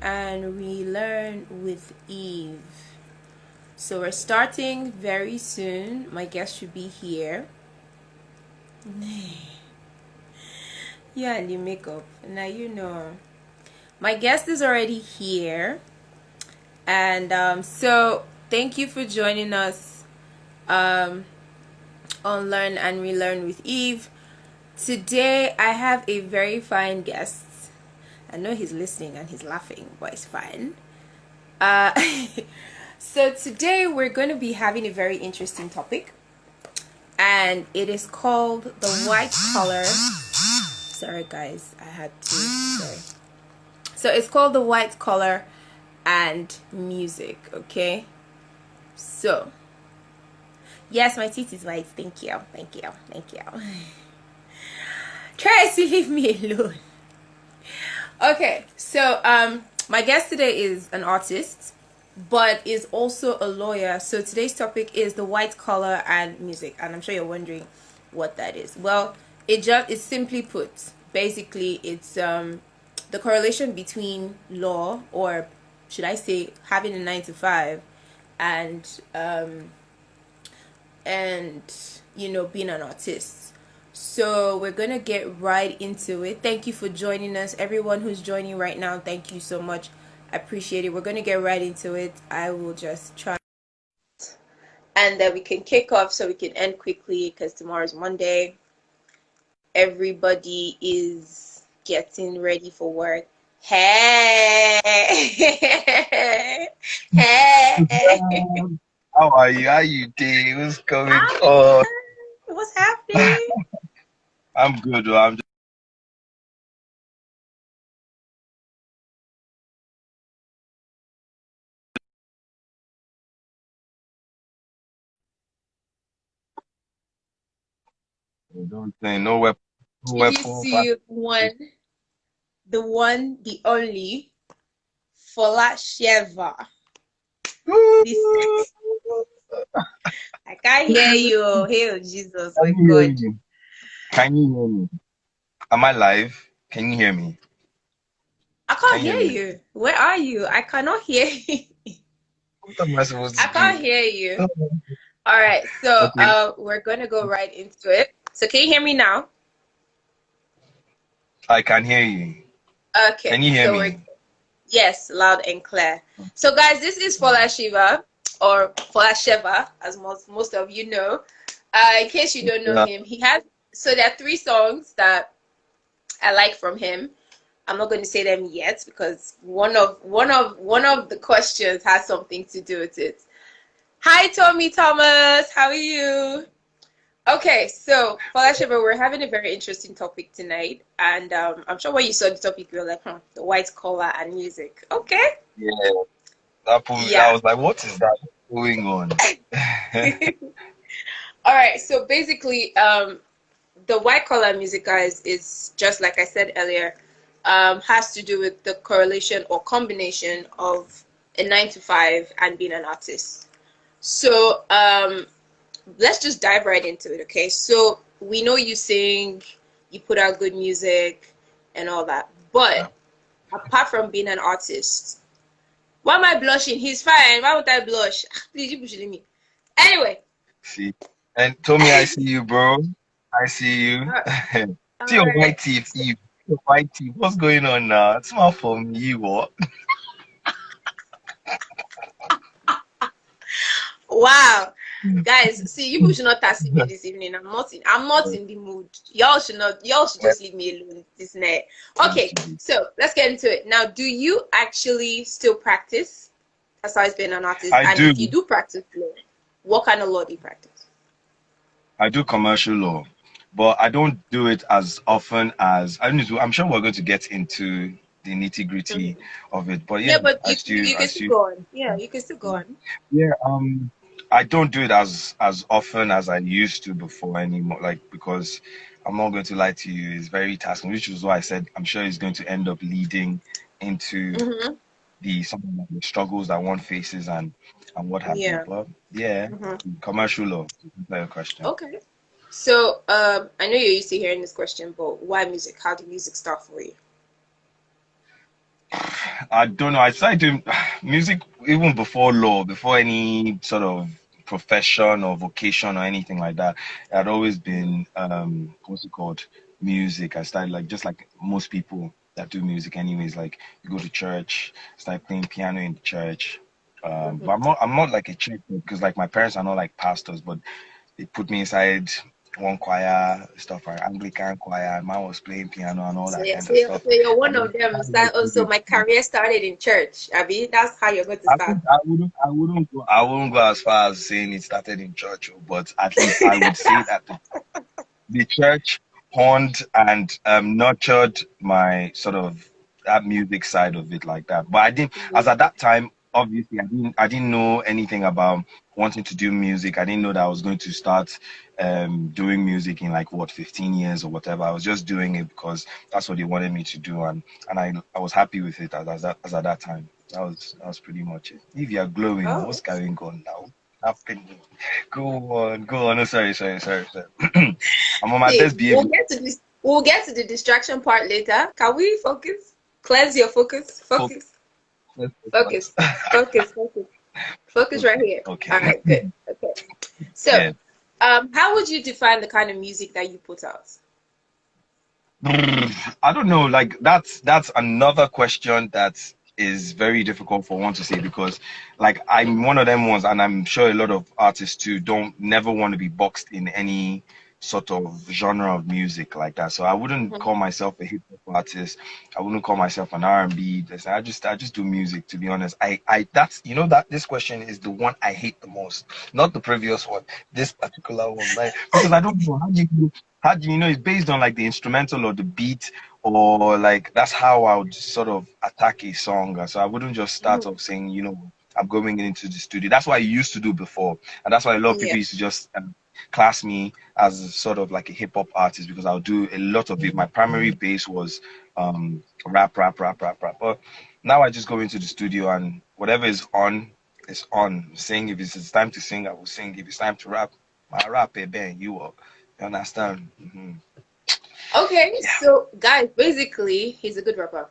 and relearn with Eve. So we're starting very soon. My guest should be here. Yeah, and the makeup. Now you know. My guest is already here. And so thank you for joining us on Learn and Relearn with Eve. Today I have a very fine guest. I know he's listening and he's laughing, but it's fine. So today we're going to be having a very interesting topic, and it is called the white collar. Sorry guys, I had to. Sorry. So it's called the white collar and music. Okay. So yes, my teeth is white. Thank you. Thank you. Thank you. Try to leave me alone. Okay, so my guest today is an artist, but is also a lawyer. So today's topic is the white collar and music, and I'm sure you're wondering what that is. Well, it's simply put, basically it's the correlation between law, or should I say having a 9 to 5, and being an artist. So we're gonna get right into it. Thank you for joining us, everyone who's joining right now. Thank you so much. I appreciate it. We're gonna get right into it. I will just try, and then we can kick off so we can end quickly because tomorrow's Monday. Everybody is getting ready for work. Hey, hey. How are you? How you doing? What's going on? What's happening? I'm good. I'm just don't say no weapon, no You weapon. see the one, the only Folasheva. This I can't hear you. Hail Jesus, Can my you hear God. me? Can you hear me? Am I live? Can you hear me? I Can can't you hear hear me? you. Where are you? I cannot hear you. What am I supposed I to can't do? hear you. All right, so Okay, we're gonna go right into it. So can you hear me now? I can hear you. Okay, Can you hear so we're me? yes, loud and clear. So guys, this is Folasheva, or Folasheva, as most of you know. In case you don't know Yeah. him, there are 3 songs that I like from him. I'm not going to say them yet because one of the questions has something to do with it. Hi, Tommy Thomas. How are you? Okay, so Folasheva, we're having a very interesting topic tonight, and I'm sure when you saw the topic, you were like, the white collar and music. Okay, Yeah. I yeah. was like, what is that going on? All right, so basically, the white collar music, guys, is just like I said earlier, has to do with the correlation or combination of a 9 to 5 and being an artist. So let's just dive right into it, okay? So we know you sing, you put out good music and all that, Yeah. but apart from being an artist, why am I blushing? He's fine. Why would I blush? Please, you pushing me. Anyway, See. And Tommy, I see you, bro. I see you. all See your right. white teeth, Eve. Your white teeth. What's going on now? It's not for me, what? Wow. Guys, see, you people should not tax me this evening. I'm not in the mood. Y'all should just leave me alone this night. Okay, so let's get into it. Now, do you actually still practice aside being an artist? I And do. if you do practice law, what kind of law do you practice? I do commercial law, but I don't do it as often as I need to. I'm sure we're going to get into the nitty-gritty Mhm. of it. But yeah, Yeah, but I you, you still, you I can still still, go on. Yeah, you can still go on. yeah. I don't do it as often as I used to before anymore. Like because I'm not going to lie to you, it's very tasking, which is why I said I'm sure it's going to end up leading into Mm-hmm. some of the struggles that one faces and what have you. Yeah. But yeah, Mm-hmm. commercial law. To answer your question. Okay. So, I know you're used to hearing this question, but why music? How did music start for you? I don't know. I started doing music even before law, before any sort of profession or vocation or anything like that. It had always been what's it called? Music. I started like just like most people that do music anyways, like you go to church, start playing piano in the church. But Mm-hmm. I'm not like a church because like my parents are not like pastors, but they put me inside one choir, stuff like Anglican choir, and man was playing piano and all So that yeah, kind so of you're, stuff. so you're one And of then them. started Start, oh, so my listening. career started in church. Abby, that's how you're going to start. I wouldn't go as far as saying it started in church, oh, but at least I would say that the church honed and nurtured my sort of that music side of it like that. But I didn't, as at that time, obviously, I didn't know anything about wanting to do music. I didn't know that I was going to start doing music in like what 15 years or whatever. I was just doing it because that's what they wanted me to do, and I was happy with it as at that time. That was pretty much it. If you're glowing, Oh, what's going on now? Happening. Go on, go on. No, sorry. I'm on my see, best we'll behavior. get to this. We'll get to the distraction part later. Can we focus? Cleanse your focus. Focus, Focus. let's Focus. focus. Focus. Focus. Focus right Okay, here. All okay. right. Good. Okay. So, Yeah. how would you define the kind of music that you put out? I don't know. Like that's another question that is very difficult for one to say because, like, I'm one of them ones, and I'm sure a lot of artists too don't never want to be boxed in any sort of genre of music like that. So I wouldn't Mm-hmm. call myself a hip hop artist. I wouldn't call myself an R&B. I just do music. To be honest, I that's that this question is the one I hate the most, not the previous one. This particular one, like because I don't know how do you know it's based on like the instrumental or the beat or like that's how I would sort of attack a song. So I wouldn't just start Mm-hmm. off saying, I'm going into the studio. That's what I used to do before, and that's why a lot of Yeah. people used to just class me as sort of like a hip hop artist because I'll do a lot of it. My primary base was rap. But now I just go into the studio and whatever is on is on. Sing if it's time to sing, I will sing. If it's time to rap, I rap it, bang, you up. You understand? Okay. Yeah. So, guys, basically, he's a good rapper,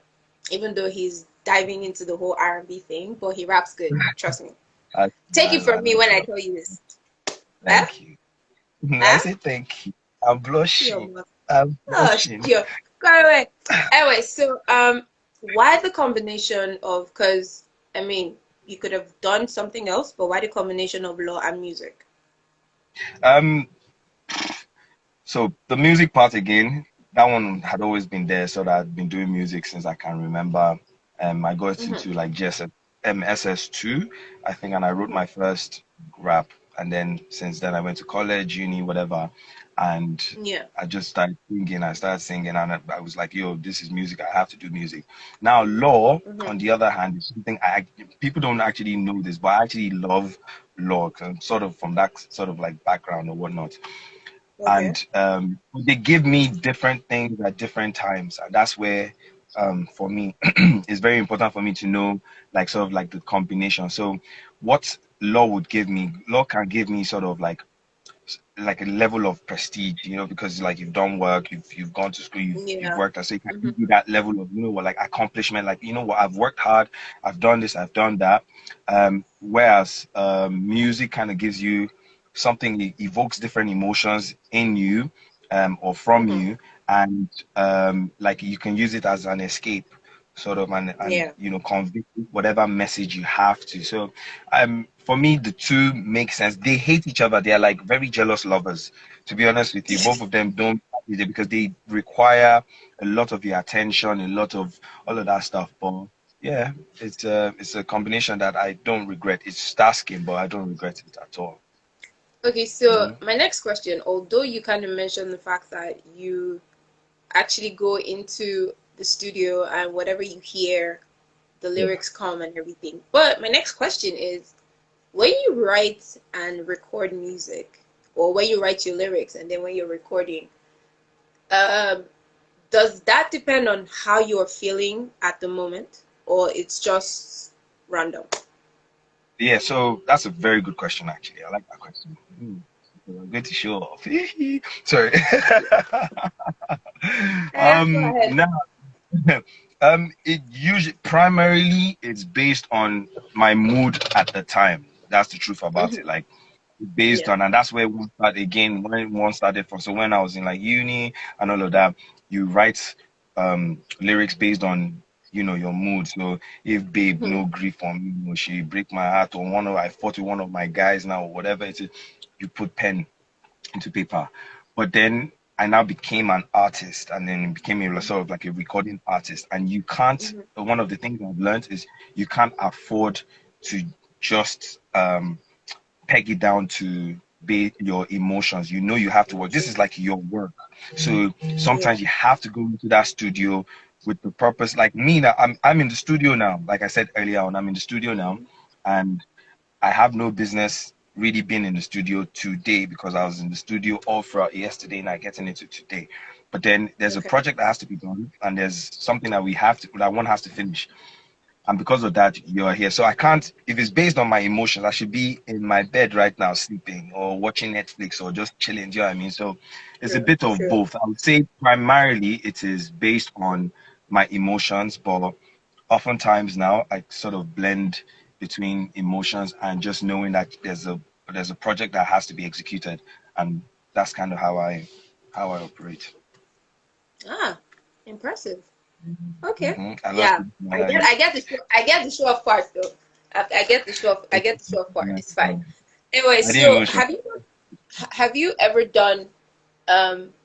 even though he's diving into the whole R&B thing, but he raps good. Trust me. Take it from me when I No. tell you this. Huh? Thank you. I Huh? say thank you. I'm Your blushing. mother. I'm Oh, blushing. sure. Go away. Anyway, so why the combination of? Because I mean, you could have done something else, but why the combination of law and music? Um, so the music part again, that one had always been there. So that I've been doing music since I can remember. I got Hmm. into like GSS, MS2, I think, and I wrote Hmm. my first rap. And then since then, I went to college, uni, whatever, and Yeah. I just started singing. I started singing, and I was like, "Yo, this is music. I have to do music." Now, law, Hmm. on the other hand, is something people don't actually know this, but I actually love law, 'cause I'm sort of from that sort of like background or whatnot, Okay. and they give me different things at different times, and that's where for me it's very important for me to know like sort of like the combination. So what law would give me, law can give me sort of like a level of prestige, because like you've done work, you've gone to school, you've Yeah. worked, and so it can Hmm. give you that level of what, like accomplishment, like what, I've worked hard, I've done this, I've done that. Whereas music kind of gives you something, it evokes different emotions in you, or from Hmm. you, and like you can use it as an escape, sort of, and Yeah. convey whatever message you have to. So for me, the two make sense. They hate each other. They are like very jealous lovers. To be honest with you, both of them don't because they require a lot of your attention, a lot of all of that stuff. But yeah, it's a combination that I don't regret. It's tasking, but I don't regret it at all. Okay, so my next question, although you kind of mentioned the fact that you actually go into the studio and whatever you hear, the Yeah. lyrics come and everything. But my next question is, when you write and record music, or when you write your lyrics and then when you're recording, um, does that depend on how you're feeling at the moment, or it's just random? Yeah, so that's a very good question, actually. I like that question. I'm going to show off. Sorry. Go ahead. Now, It usually primarily it's based on my mood at the time. That's the truth about it. Mm-hmm. Like based Yeah. on, and that's where one started again. When one started from, so when I was in like uni and all of that, you write lyrics based on your mood. So if babe Mm-hmm. no grief on me, or she break my heart, or I fought with one of my guys now, or whatever it is, you put pen into paper. But then I now became an artist and then became a sort of like a recording artist. And you can't, Mm-hmm. one of the things I've learned is you can't afford to just peg it down to be your emotions. You have to work. This is Emotions. like your work. So Yeah. sometimes you have to go into that studio with the purpose. Like me now, I'm in the studio now. Like I said earlier on, I'm in the studio now, Mm-hmm. and I have no business really being in the studio today because I was in the studio all throughout yesterday night getting into today. But then there's a Okay. project that has to be done and there's something that one has to finish. And because of that, you're here. So I can't, if it's based on my emotions, I should be in my bed right now sleeping or watching Netflix or just chilling. Do you know what I mean? So it's a True. bit of True. both. I would say primarily it is based on my emotions, but oftentimes now I sort of blend between emotions and just knowing that there's a project that has to be executed, and that's kind of how I operate. Ah, impressive. Okay. I lost Yeah. it. I get the show off part though. I get the show off part. It's fine. Anyway, I didn't so even show. have you ever done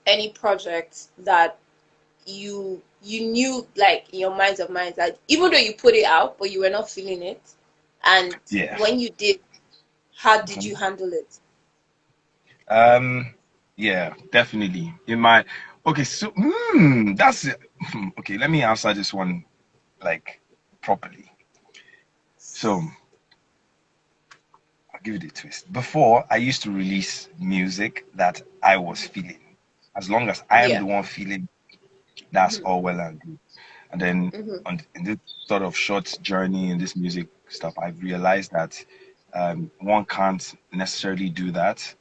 any project that you knew like in your minds of minds that even though you put it out but you were not feeling it, and Yeah. when you did, how did you Mhm. handle it? Um, yeah, definitely. In my okay, so that's it. Okay. Let me answer this one like properly. So I'll give it a twist. Before, I used to release music that I was feeling. As long as I am Yeah. the one feeling, that's Hmm. all well and good. And then Hmm. in this sort of short journey in this music stuff, I've realized that one can't necessarily do that.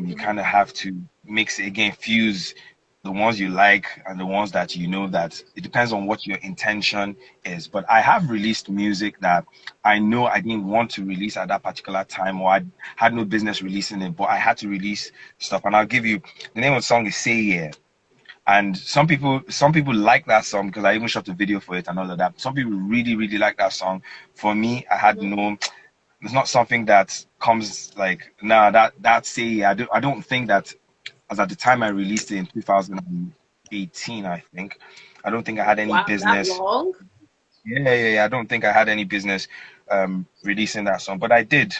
You Hmm. kind of have to mix it again, fuse the ones you like and the ones that you know that it depends on what your intention is. But I have released music that I know I didn't want to release at that particular time, or I had no business releasing it, but I had to release stuff. And I'll give you the name of the song is Say Yeah. And some people like that song because I even shot a video for it and all of that. Some people really, really like that song. For me, I had Hmm. no, it's not something that comes like, nah, that say yeah. I don't think that as at the time I released it in 2018, I think. I don't think I had any Wow, that business. long? Yeah. I don't think I had any business releasing that song. But I did,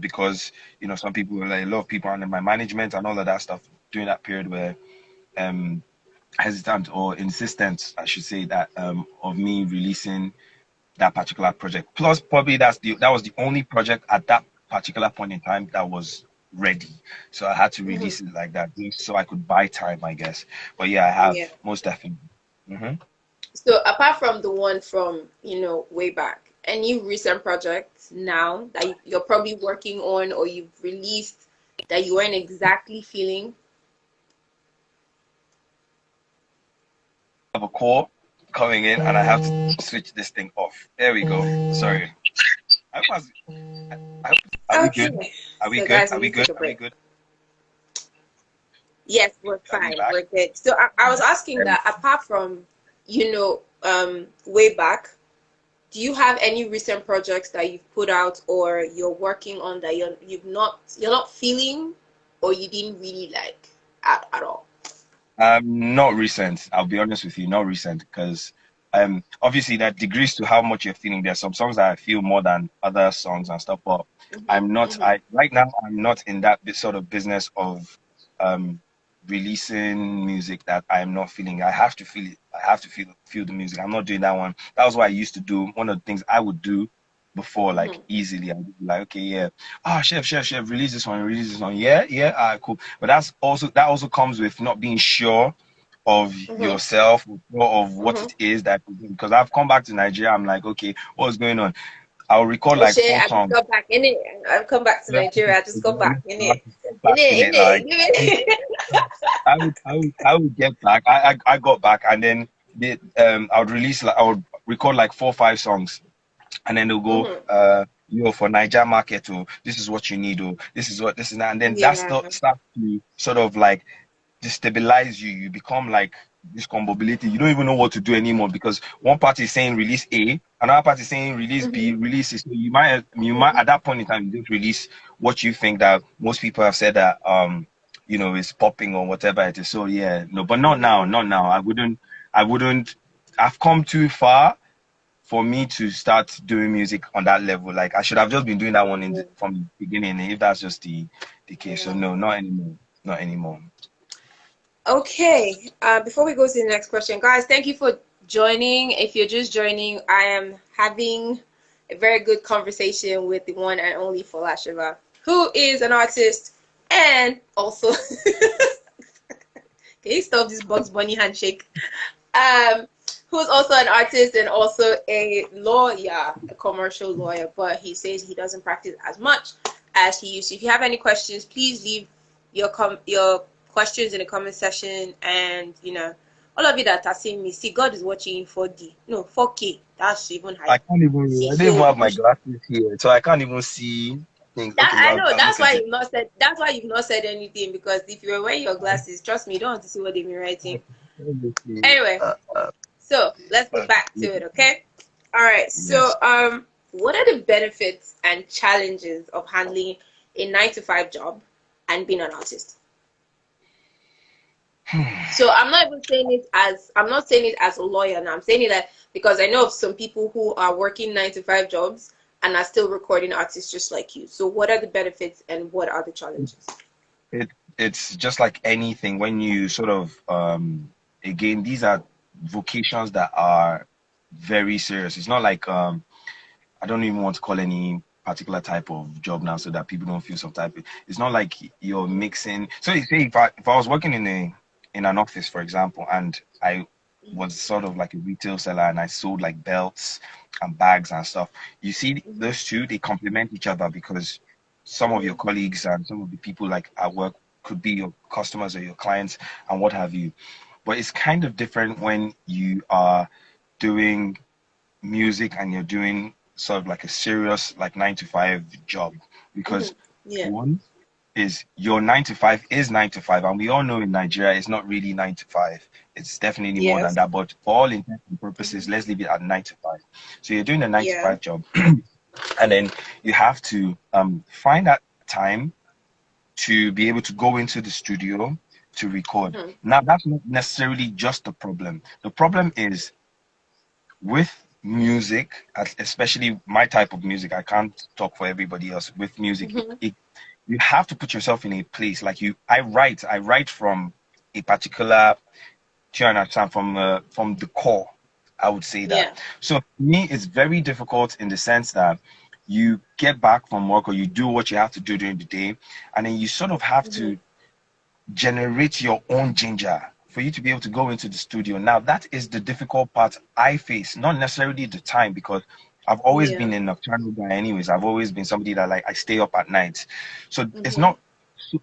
because some people like a lot of people under my management and all of that stuff during that period were um hesitant or insistent, I should say, that of me releasing that particular project. Plus, probably that was the only project at that particular point in time that was ready. So I had to Hmm. release it like that, just so I could buy time, I guess. But yeah, I have Yeah. most definitely. Hmm. So apart from the one from, way back, any recent projects now that you're probably working on or you've released that you weren't exactly feeling? I have a call coming in, and I have to switch this thing off. There we go. Sorry. I hope, I hope, are we good? Okay. Are we So good? guys, Are we we need to good? take a Are we break. good? Yes, we're Are we fine. back? We're good. So I was asking that apart from, way back, do you have any recent projects that you've put out or you're working on that you're not feeling or you didn't really like at all? Not recent. I'll be honest with you, not recent, because obviously that degrees to how much you're feeling. There's some songs that I feel more than other songs and stuff, but Hmm. I'm not. Hmm. I right now I'm not in that sort of business of um releasing music that I'm not feeling. I have to feel it. I have to feel the music. I'm not doing that one. That was what I used to do. One of the things I would do before, like Hmm. easily, I would be like, okay, yeah, chef, release this one, yeah, cool. But that also comes with not being sure of Hmm. yourself or of what Hmm. it is that because I've come back to Nigeria, I'm like, okay, what's going on? I'll record Oh like shit, four I just songs. got back in it. I've come back to Yeah, Nigeria. I just got back in I'll have it. to get In back in it, in it. Like it. Give it. I would get back. I got back, and then I would release like I would record like 4 or 5 songs, and then they'll go, Mm-hmm. for Niger market, or this is what you need, or this is what this is that, and then that Yeah. starts to sort of like destabilize you. You become like this combobbility. You don't even know what to do anymore because one party is saying release A, another party is saying release B, Mm-hmm. release C. So you might at that point in time you just release what you think that most people have said that is popping or whatever it is. So yeah, no, but not now, Mm-hmm. not now. I wouldn't. I've come too far for me to start doing music on that level. Like I should have just been doing that one from the beginning. If that's just the case, so Yeah. no, not anymore, not anymore. Okay, before we go to the next question, guys, thank you for joining. If you're just joining, I am having a very good conversation with the one and only Folasheva, who is an artist and also, can you stop this Bugs Bunny handshake? Um, who's also an artist and also a lawyer, a commercial lawyer, but he says he doesn't practice as much as he used to. If you have any questions, please leave your questions in the comment section, and all of you that are seeing me, see, God is watching in 4D, no 4K. That's even I higher. can't even. See, I don't even so have my glasses here, so I can't even see things. that Okay, I so know. I'll That's look at why it. you've not said. That's why you've not said anything, because if you were wearing your glasses, trust me, you don't want to see what they've been writing. Let me see. Anyway, so let's go back to it, okay? All right. Yes. So, what are the benefits and challenges of handling a 9 to 5 job and being an artist? So I'm not saying it as a lawyer now. I'm saying it that because I know of some people who are working 9 to 5 jobs and are still recording artists just like you. So what are the benefits and what are the challenges? It it's just like anything when you sort of again, these are vocations that are very serious. It's not like I don't even want to call any particular type of job now so that people don't feel some type. It's not like you're mixing. So you say if I was working in an office, for example, and I was sort of like a retail seller and I sold like belts and bags and stuff. You see, Mm-hmm. those two they complement each other because some of your Mm-hmm. colleagues and some of the people like at work could be your customers or your clients and what have you. But it's kind of different when you are doing music and you're doing sort of like a serious like 9 to 5 job because Mm-hmm. Yeah. one is your 9 to 5 is 9 to 5, and we all know in Nigeria it's not really 9 to 5, it's definitely more than Yes. that, but for all intents and Mm-hmm. purposes let's leave it at 9 to 5. So you're doing a nine to Yeah. five job and then you have to find that time to be able to go into the studio to record. Mm-hmm. Now that's not necessarily just the problem. The problem is with music, especially my type of music, I can't talk for everybody else. With music, Mm-hmm. you have to put yourself in a place like I write from a particular, do you understand, from the core. I would say that. Yeah. So for me, it's very difficult in the sense that you get back from work or you do what you have to do during the day, and then you sort of have Mm-hmm. to generate your own ginger for you to be able to go into the studio. Now, that is the difficult part I face, not necessarily the time, because I've always Yeah. been a nocturnal guy, anyways. I've always been somebody that like I stay up at night. So it's Mm-hmm. not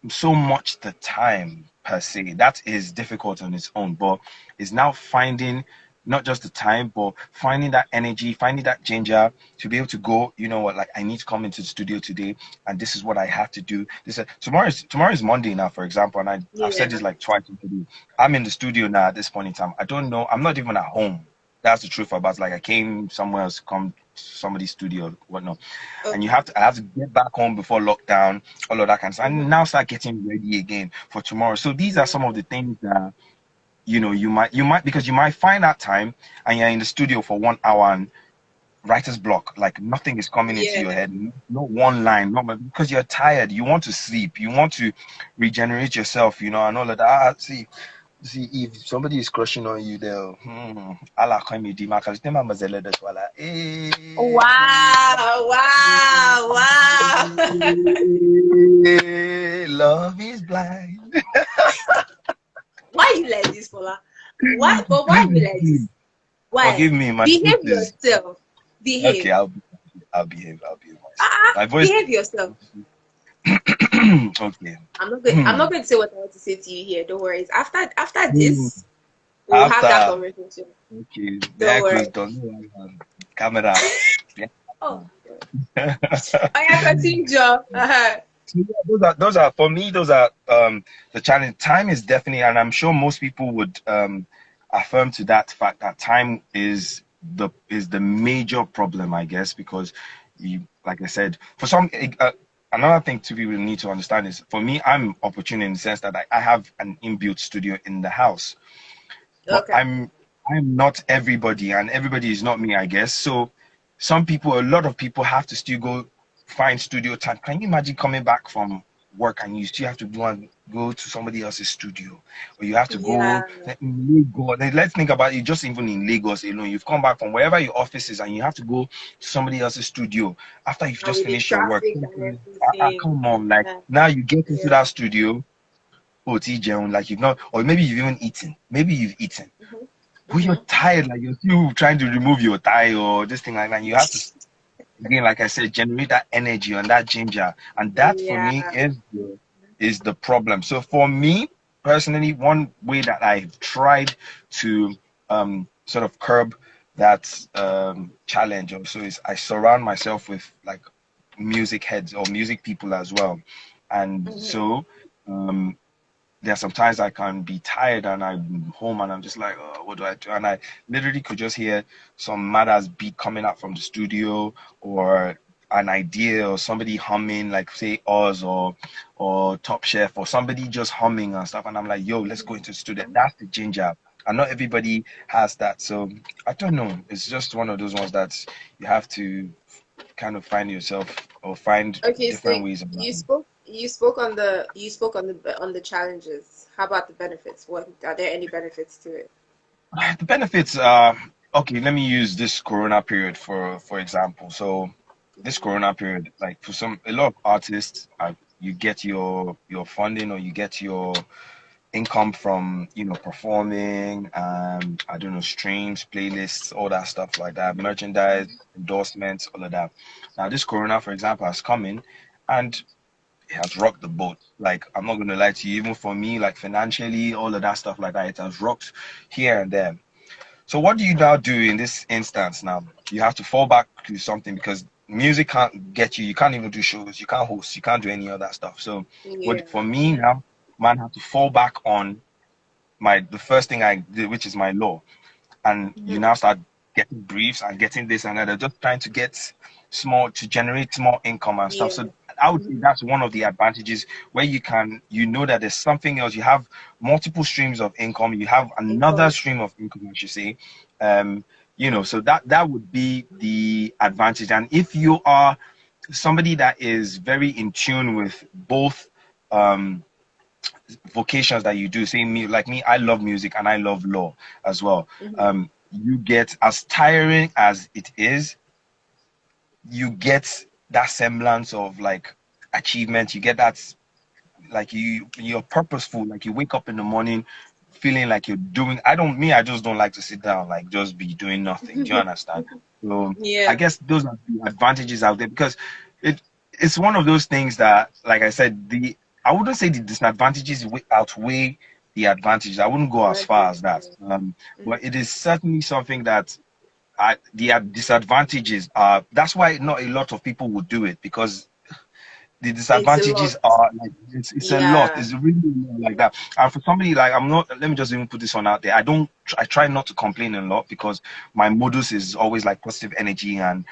so much the time per se. That is difficult on its own, but it's now finding not just the time, but finding that energy, finding that ginger to be able to go, you know what, like I need to come into the studio today and this is what I have to do. Tomorrow is Monday now, for example, and I've said Yeah. this like twice today. I'm in the studio now at this point in time. I don't know, I'm not even at home. That's the truth about, like, I came somewhere else, come to somebody's studio, whatnot. And Okay. I have to get back home before lockdown, all of that kind of stuff. And Mm-hmm. now start getting ready again for tomorrow. So these are some of Yeah. the things that you might because you might find that time and you're in the studio for 1 hour and writer's block, like nothing is coming into your Yeah. head, no one line, not because you're tired, you want to sleep, you want to regenerate yourself, and all of that. See, if somebody is crushing on you, they'll Allah come you because them mazele das wala. Wow. Wow. Wow. Love is blind. Why you like this, Fola? Why? But why you like this? Why? Forgive me, my voice Behave is yourself. okay. Behave. I'll behave myself. My voice. Behave yourself. Okay. I'm not going to say what I want to say to you here. Don't worry. It's after this. We'll have that After, conversation. okay, the Don't eye worry. closed door, no one camera. Yeah. Oh, God. Oh yeah, continue, Joe. Uh-huh. So yeah, those are for me. Those are the challenge. Time is definitely, and I'm sure most people would affirm to that fact that time is the major problem, I guess, because you, like I said, for some. Another thing to people need to understand is for me, I'm opportune in the sense that I have an inbuilt studio in the house, but Okay. I'm not everybody, and everybody is not me, I guess. So a lot of people have to still go find studio time. Can you imagine coming back from work and you still have to go and go to somebody else's studio, or you have to go Yeah. in Lagos? Let's think about it. Just even in Lagos alone, you've come back from wherever your office is, and you have to go to somebody else's studio after you've And just with the finished your work. traffic and everything. Come on, like Yeah. now you get into Yeah. that studio. Oh, TJ, like you've not, or maybe you've even eaten. Maybe you've eaten, Mm-hmm. but you're Mm-hmm. tired, like you're still trying to remove your tie or this thing like that. You have to, again, like I said, generate that energy and that ginger, and that for Yeah. me is the problem. So for me personally, one way that I've tried to sort of curb that challenge also is I surround myself with like music heads or music people as well, and Mm-hmm. so. There sometimes I can be tired and I'm home and I'm just like, oh, what do I do? And I literally could just hear some mad ass beat coming out from the studio, or an idea, or somebody humming, like say Oz or Top Chef, or somebody just humming and stuff. And I'm like, yo, let's go into the studio. That's the ginger. And not everybody has that. So I don't know. It's just one of those ones that you have to kind of find yourself or find Okay, so different ways you around. spoke on the challenges. How about the benefits? What are there any benefits to it? The benefits are okay. Let me use this Corona period for example. So this Mm-hmm. Corona period, like for a lot of artists, you get your funding, or you get your income from performing, I don't know, streams, playlists, all that stuff like that, merchandise, endorsements, all of that. Now this Corona, for example, has come in and it has rocked the boat. Like I'm not gonna lie to you, even for me, like financially, all of that stuff like that, it has rocked here and there. So what do you now do in this instance now? You have to fall back to something because music can't get you. You can't even do shows. You can't host. You can't do any of that stuff. So what for Yeah. me now, man, have to fall back on the first thing I did, which is my law, and you Mm-hmm. now start getting briefs and getting this and that. They're just trying to get small to generate small income and stuff. Yeah. So I would say Mm-hmm. that's one of the advantages where you know that there's something else. You have multiple streams of income. You have another Income. stream of income, I should say. Um, so that would be the advantage. And if you are somebody that is very in tune with both um vocations that you do, say me like me, I love music and I love law as well. Mm-hmm. You get, as tiring as it is, you get that semblance of like achievement. You get that, like you're purposeful, like you wake up in the morning feeling like you're doing. I just don't like to sit down like just be doing nothing. Do you understand? So I Yeah. guess those are the advantages out there, because it it's one of those things that, like I said, I wouldn't say the disadvantages outweigh the advantages. I wouldn't go as far Advantage. as that. Mm-hmm. But it is certainly something that the disadvantages are. That's why not a lot of people would do it, because the It's a lot. disadvantages are like it's a lot. Yeah. It's really a lot like that. And for somebody like, I'm not. Let me just even put this one out there. I try not to complain a lot, because my modus is always like positive energy, and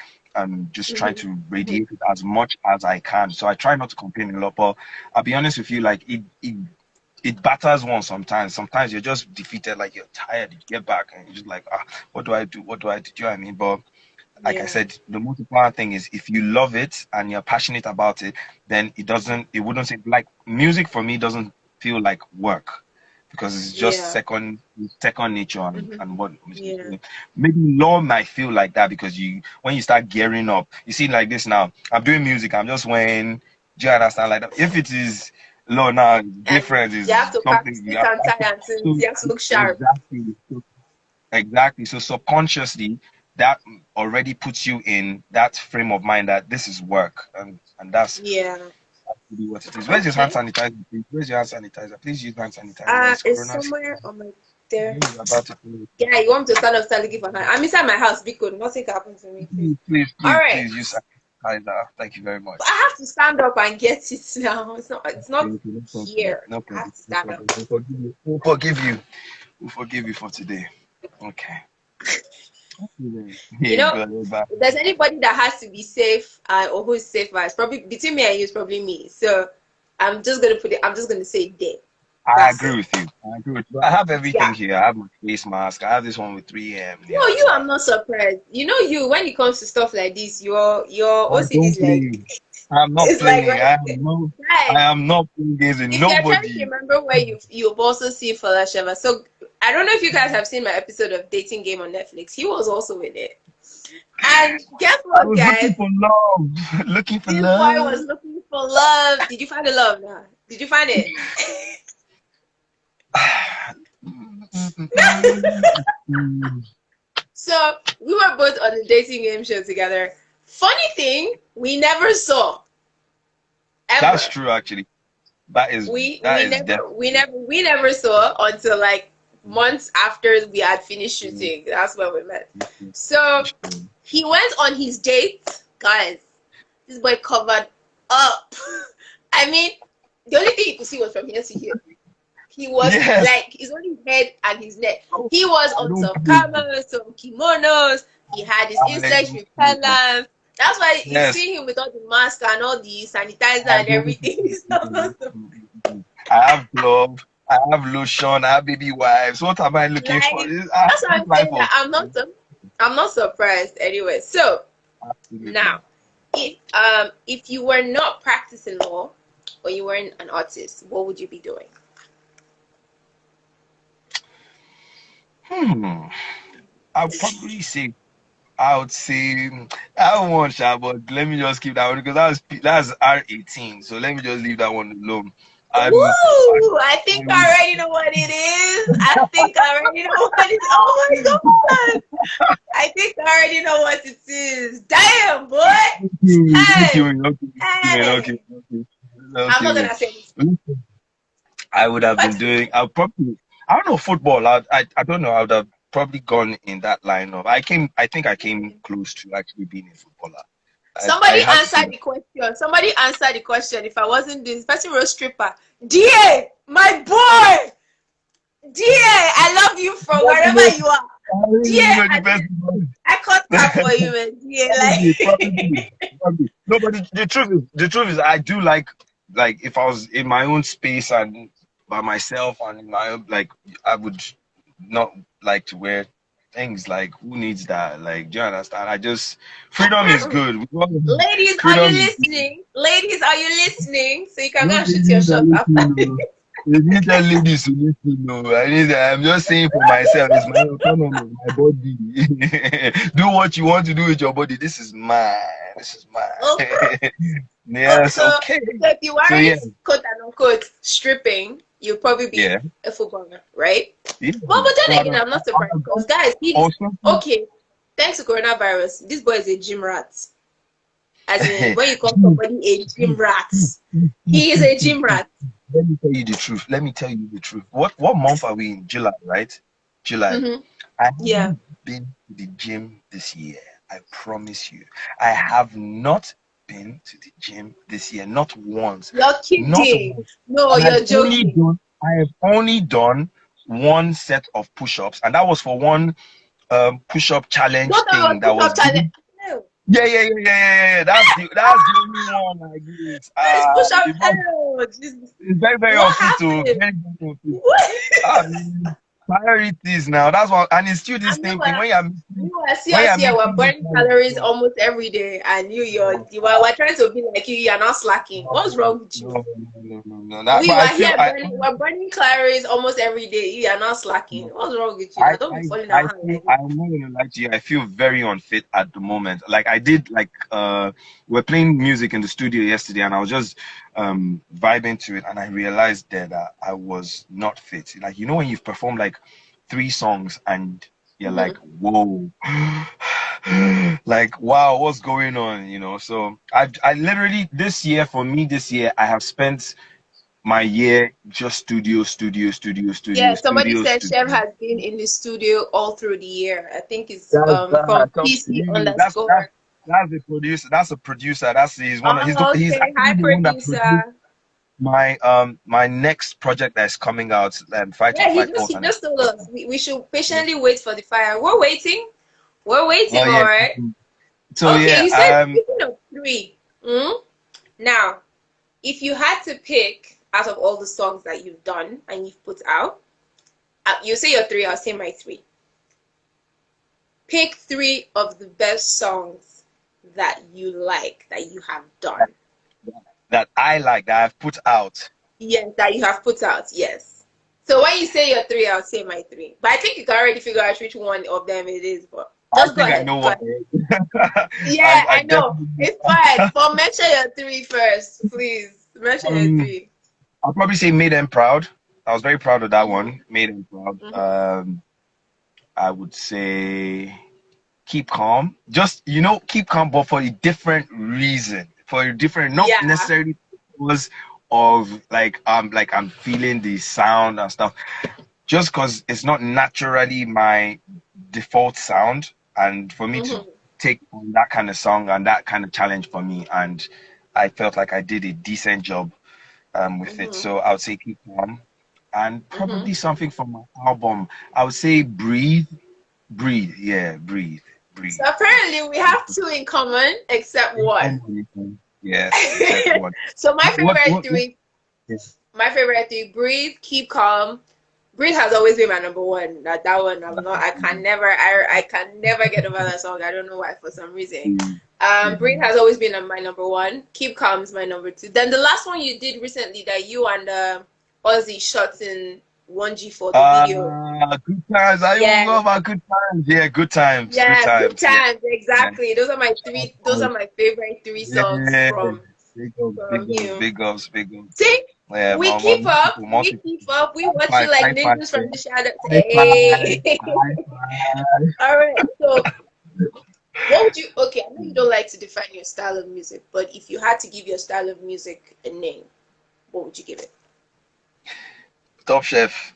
just trying Mm-hmm. to Mm-hmm. radiate it as much as I can. So I try not to complain a lot. But I'll be honest with you, like it batters one sometimes. Sometimes you're just defeated, like you're tired. You get back and you're just like, what do I do? What do I do? Do you know what I mean? But like I Yeah. said, the most important thing is if you love it and you're passionate about it, then it wouldn't say, like, music for me doesn't feel like work, because it's just Yeah. second nature, Mm-hmm. and what Yeah. maybe law might feel like that, because when you start gearing up, you see, like this now, I'm doing music, I'm just wearing, do you understand, like that? If it is law now, And different you is have to pack something you suit have and tie and things. so You have to look sharp. exactly. Exactly. So subconsciously, that already puts you in that frame of mind that this is work, and that's Yeah. really what it is. Where's your hand Okay. sanitizer, please? Where's your hand sanitizer? Please use hand sanitizer. It's It's Corona. somewhere on my there. You're about to finish. Yeah, you want me to stand up, start looking for her. I'm inside my house, because nothing can happen to me, please. Please, please, All please, right. please use sanitizer. Thank you very But much. I have to stand up and get it now. It's not Okay, no problem. here. No I have problem. to No stand up. problem. We'll forgive you. We'll forgive you. We'll forgive you for today. Okay. You Hey, know, God, we're back. if there's anybody that has to be safe, or who is safer, it's probably between me and you, it's probably me. So I'm just gonna put it. I'm just gonna say dead. I That's agree it. with you. I agree with you. I have everything Yeah. here. I have my face mask. I have this one with 3M. No, Yeah, you. so I'm not surprised. You know, you when it comes to stuff like this, your I OCD don't is like play. I'm not it's like playing. right there. I Guys, am not playing games with if you're trying to nobody. remember where you've also seen Folasheva. So I don't know if you guys have seen my episode of Dating Game on Netflix. He was also in it. And guess I what, was looking guys? for love. Looking for This boy love. was looking for love. Did you find the love now? Did you find it? So we were both on the dating game show together. Funny thing, we never saw That's ever. true, actually. That is We that we is never we definitely never we never saw until like months after we had finished shooting. That's when we met. So true. he went on his date, guys. This boy covered up. I mean, the only thing you could see was from here to here. He was Yes. like, it's only his head and his neck. He was I on don't some play. cameras, some kimonos. He had his I insect don't play. repellent. That's why you Yes. see him with all the mask and all the sanitizer I and don't everything. He's not play. supposed to- I have glove. I have lotion. I have baby wipes. What am I looking for? like, I have that's why this I'm life saying that of I'm not surprised anyway. So absolutely. now, if you were not practicing law or you weren't an artist, what would you be doing? Hmm. I'll probably say I would say I don't want Sha, but let me just keep that one because that's R18. So let me just leave that one alone. I'm I, Woo! I I think I would already know what it is. I think I already know what it is. Oh my god! I think I already know what it is. Damn, boy! don't Hey! kill me, don't kill me, don't kill Hey! me, don't kill me, don't I'm kill not me. gonna say this. Listen, I would have been What? doing. I'll probably. I don't know football. I don't know. I would have probably gone in that line of. I came. I think I came close to actually being a footballer. I Somebody have to say answered that. the question. Somebody answered the question. If I wasn't this person wrote stripper. DA, my boy! DA, I love you from wherever you are. I don't DA, even know the I, best. I cut that for you, man. DA, Probably, probably, like. probably. No, but the truth is, I do like if I was in my own space and by myself and in my own, like, I would not like to wear things like who needs that? Like, do you understand? Freedom is good. Ladies, are you Freedom is good. listening? Ladies, are you listening? So you can go No and shoot your ladies are shot after. listening. No. You need that ladies to listen. No, I'm just saying for myself. It's my autonomy, my body. Do what you want to do with your body. This is mine. This is Okay. mine. So, Yes. so, Okay. so if you So weren't yeah. quote and unquote stripping, you'd probably be Yeah. a footballer, right? Yeah. But So then again, I'm not I'd surprised have because gone guys, he's also. okay. Thanks to coronavirus, this boy is a gym rat. As in, when you call somebody a gym rat, he is a gym rat. Let me tell you the truth. Let me tell you the truth. What month are we in? July, right? July. Mm-hmm. I Yeah, haven't been to the gym this year. I promise you. I have not been to the gym this year. Not once. you're Not kidding. once. No, And you're joking. I have only done one set of push-ups, and that was for one push-up challenge Don't tell me thing what that push was up challenge. given. No, Yeah. That's the only one I did. it's push up. The man Oh, Jesus. is very, very What unfit to happened? very, very unfit. What? Ah, priorities now. That's what, and it's still the I same thing. mean, you see When us you're here, we're making those burning kind of calories jobs, almost every day, and no, we're trying to be like you. You're not slacking. What's wrong with you? no. That, but We I were feel here burning, we're burning calories almost every day. You are not slacking. What's wrong with you? I, Now don't be I, falling I down hand feel, like this. I'm not gonna lie to you. I feel very unfit at the moment. Like I did, we're playing music in the studio yesterday, and I was just vibing to it, and I realized that I was not fit. Like when you've performed like 3 songs and you're like, Mm-hmm. whoa, like wow, what's going on? So I literally this year, for me this year, I have spent my year just studio, studio, studio, Yeah, studio, somebody studio, said Chef studio. has been in the studio all through the year. I think it's That's from that. So PC really, underscore. that's the producer. That's a producer. That's Oh, he's okay. Hi, actually the one that produced producer. my next project that's coming out, Fight or Yeah, Flight he Pulse, and just told us we should yeah. patiently wait for the fire. We're waiting. We're waiting, Oh all yeah. right. So Okay, yeah, you said speaking of three. Now, if you had to pick out of all the songs that you've done and you've put out, you say your three, I'll say my three. Pick three of the best songs that you like that you have done. that I like that I've put out. Yes, that you have put out. Yes. So when you say your three, I'll say my three. But I think you can already figure out which one of them it is. But I just go think I ahead. know Go what ahead. it is. Yeah, I I know. definitely It's fine. But mention your three first, please. Mention your um three. I'll probably say Made Them Proud. I was very proud of that Mm-hmm. one. Made Them Proud. Mm-hmm. I would say Keep Calm. Just Keep Calm, but for a different reason. For a different, not Yeah. necessarily because of like I'm feeling the sound and stuff. Just because it's not naturally my default sound, and for me to Mm-hmm. take on that kind of song and that kind of challenge for me, and I felt like I did a decent job with it. Mm-hmm. So I would say Keep Calm, and Mm-hmm. probably something from my album. I would say Breathe, Breathe, yeah, Breathe, So Breathe. apparently we have two in common except one. Yes, except one. So What? my favorite three, breathe, keep calm. Breathe has always been my number one. That one I'm not I can never get over that song. I don't know why for some reason. Breathe has always been my number one. Keep calm is my number two. Then the last one you did recently that you and Ozzy shot in 1G for the video. Good times. I even Yeah, love our good times. Yeah, good times. Good yeah, good times. Yeah, times. yeah. Exactly. Those are my three. Those are my favorite three songs Yeah. Big ups, from big ups, him. big ups, big ups. See, Yeah, we keep up. multiple, We multiple. keep up. We High watch you five, like high five, ninjas from the shadows. high five, Hey. high five. All right. So, what would you? Okay, I know you don't like to define your style of music, but if you had to give your style of music a name, what would you give it? Top Chef.